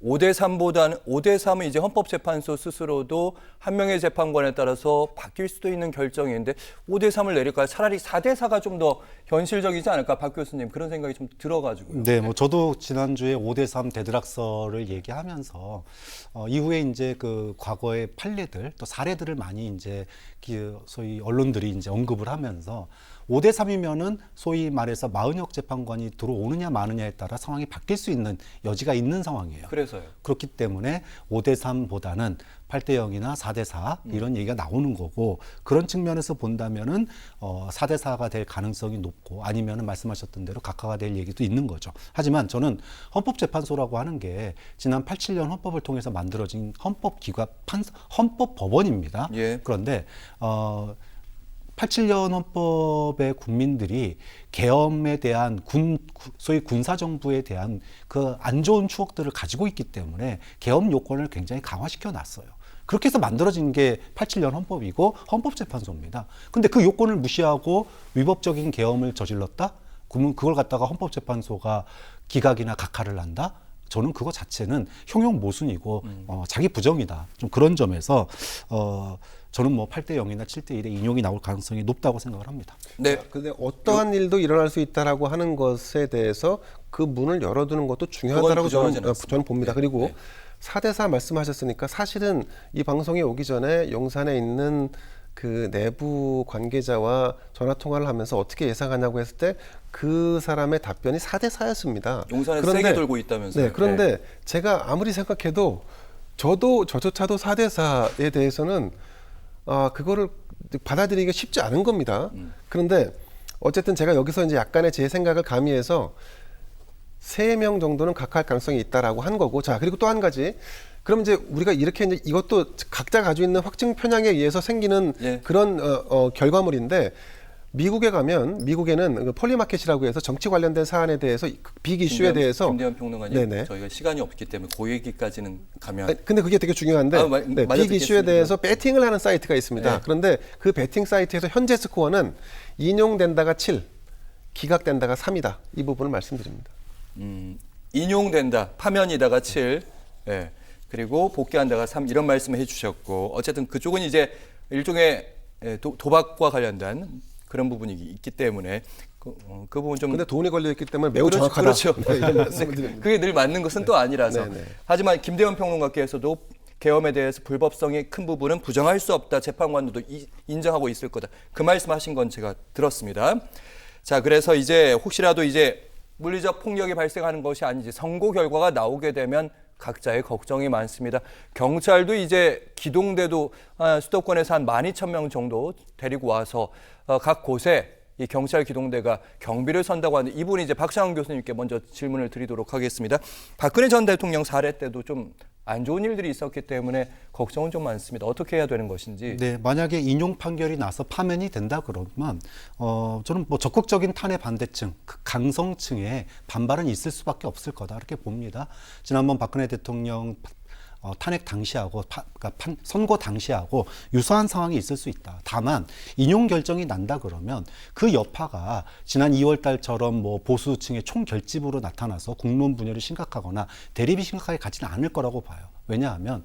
5대3보다는 5대3은 이제 헌법재판소 스스로도 한 명의 재판관에 따라서 바뀔 수도 있는 결정인데 5대3을 내릴까요? 차라리 4대4가 좀 더 현실적이지 않을까? 박 교수님 그런 생각이 좀 들어가지고요. 네, 뭐 저도 지난주에 5대3 대드락설을 얘기하면서 이후에 이제 그 과거의 판례들 또 사례들을 많이 이제 소위 언론들이 이제 언급을 하면서 5대3이면은 소위 말해서 마은혁 재판관이 들어오느냐 마느냐에 따라 상황이 바뀔 수 있는 여지가 있는 상황이에요. 그래서요. 그렇기 때문에 5대3보다는 8대0이나 4대4 이런 얘기가 나오는 거고 그런 측면에서 본다면은 4대4가 될 가능성이 높고 아니면은 말씀하셨던 대로 각하가 될 얘기도 있는 거죠. 하지만 저는 헌법재판소라고 하는 게 지난 87년 헌법을 통해서 만들어진 헌법법원입니다. 예. 그런데 87년 헌법의 국민들이 계엄에 대한 소위 군사정부에 대한 그 안 좋은 추억들을 가지고 있기 때문에 계엄 요건을 굉장히 강화시켜 놨어요. 그렇게 해서 만들어진 게 87년 헌법이고 헌법재판소입니다. 근데 그 요건을 무시하고 위법적인 계엄을 저질렀다? 그러면 그걸 갖다가 헌법재판소가 기각이나 각하를 한다? 저는 그거 자체는 형용 모순이고 자기 부정이다. 좀 그런 점에서 저는 뭐 8대0이나 7대1의 인용이 나올 가능성이 높다고 생각을 합니다. 네. 근데 어떠한 일도 일어날 수 있다라고 하는 것에 대해서 그 문을 열어두는 것도 중요하다고 저는 봅니다. 네. 그리고 네. 4대4 말씀하셨으니까 사실은 이 방송에 오기 전에 용산에 있는 그 내부 관계자와 전화 통화를 하면서 어떻게 예상하냐고 했을 때 그 사람의 답변이 4대4였습니다. 용산에서 세게 돌고 있다면서요. 네, 그런데 제가 아무리 생각해도 저조차도 4대4에 대해서는 그거를 받아들이기가 쉽지 않은 겁니다. 그런데 어쨌든 제가 여기서 이제 약간의 제 생각을 가미해서 3명 정도는 각할 가능성이 있다라고 한 거고, 자, 그리고 또 한 가지. 그럼 이제 우리가 이렇게 이제 이것도 각자 가지고 있는 확증 편향에 의해서 생기는 예. 그런 결과물인데, 미국에 가면 미국에는 그 폴리마켓이라고 해서 정치 관련된 사안에 대해서 빅 이슈에 대해서 김대현 평론가님, 네네. 저희가 시간이 없기 때문에 그 얘기까지는 가면 근데 그게 되게 중요한데 빅 이슈에 대해서 배팅을 하는 사이트가 있습니다. 네. 그런데 그 배팅 사이트에서 현재 스코어는 인용된다가 7, 기각된다가 3이다. 이 부분을 말씀드립니다. 인용된다, 파면이다가 7, 예. 그리고 복귀한다가 3 이런 말씀을 해주셨고 어쨌든 그쪽은 이제 일종의 도박과 관련된 그런 부분이 있기 때문에 그 부분 좀. 근데 돈이 걸려 있기 때문에 매우 그렇죠, 정확하다. 그렇죠. 네, 이런 말씀을 드립니다. 그게 늘 맞는 것은 또 아니라서. 네, 네. 하지만 김대현 평론가께서도 계엄에 대해서 불법성이 큰 부분은 부정할 수 없다. 재판관들도 인정하고 있을 거다. 그 말씀하신 건 제가 들었습니다. 자, 그래서 이제 혹시라도 이제 물리적 폭력이 발생하는 것이 아니지 선고 결과가 나오게 되면 각자의 걱정이 많습니다. 경찰도 이제 기동대도 수도권에서 한 12,000명 정도 데리고 와서 각 곳에 이 경찰 기동대가 경비를 선다고 하는데 이분이 이제 박상훈 교수님께 먼저 질문을 드리도록 하겠습니다. 박근혜 전 대통령 사례 때도 좀 안 좋은 일들이 있었기 때문에 걱정은 좀 많습니다. 어떻게 해야 되는 것인지. 네, 만약에 인용 판결이 나서 파면이 된다 그러면 저는 뭐 적극적인 탄핵 반대층, 그 강성층에 반발은 있을 수밖에 없을 거다 이렇게 봅니다. 지난번 박근혜 대통령 탄핵 당시하고 그러니까 선고 당시하고 유사한 상황이 있을 수 있다. 다만 인용 결정이 난다 그러면 그 여파가 지난 2월 달처럼 뭐 보수층의 총결집으로 나타나서 국론 분열이 심각하거나 대립이 심각하게 가지는 않을 거라고 봐요. 왜냐하면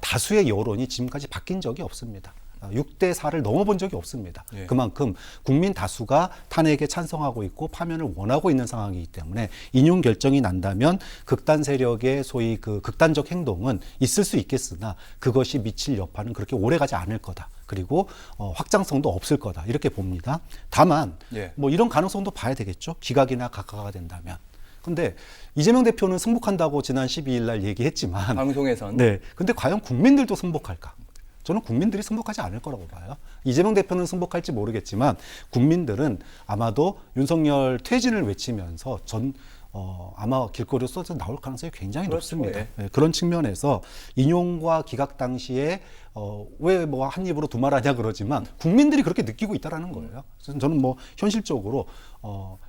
다수의 여론이 지금까지 바뀐 적이 없습니다. 6대4를 넘어본 적이 없습니다. 예. 그만큼 국민 다수가 탄핵에 찬성하고 있고 파면을 원하고 있는 상황이기 때문에 인용 결정이 난다면 극단 세력의 소위 그 극단적 행동은 있을 수 있겠으나 그것이 미칠 여파는 그렇게 오래가지 않을 거다. 그리고 확장성도 없을 거다. 이렇게 봅니다. 다만 예. 뭐 이런 가능성도 봐야 되겠죠. 기각이나 각하가 된다면. 근데 이재명 대표는 승복한다고 지난 12일 날 얘기했지만 방송에선. 네. 근데 과연 국민들도 승복할까? 저는 국민들이 승복하지 않을 거라고 봐요. 이재명 대표는 승복할지 모르겠지만 국민들은 아마도 윤석열 퇴진을 외치면서 아마 길거리로 쏟아 나올 가능성이 굉장히 그렇죠, 높습니다. 예. 네, 그런 측면에서 인용과 기각 당시에 왜 뭐 한 입으로 두 말 하냐 그러지만 국민들이 그렇게 느끼고 있다라는 거예요. 그래서 저는 뭐 현실적으로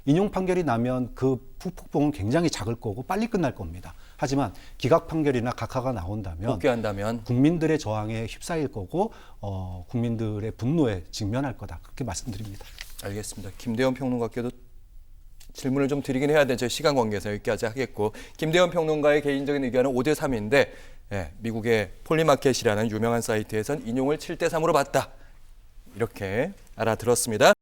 인용 판결이 나면 그 후폭풍은 굉장히 작을 거고 빨리 끝날 겁니다. 하지만 기각 판결이나 각하가 나온다면 복귀한다면 국민들의 저항에 휩싸일 거고 국민들의 분노에 직면할 거다. 그렇게 말씀드립니다. 알겠습니다. 김대현 평론가께도 질문을 좀 드리긴 해야 되죠. 시간 관계에서 여기까지 하겠고. 김대현 평론가의 개인적인 의견은 5대 3인데 미국의 폴리마켓이라는 유명한 사이트에선 인용을 7대 3으로 봤다. 이렇게 알아들었습니다.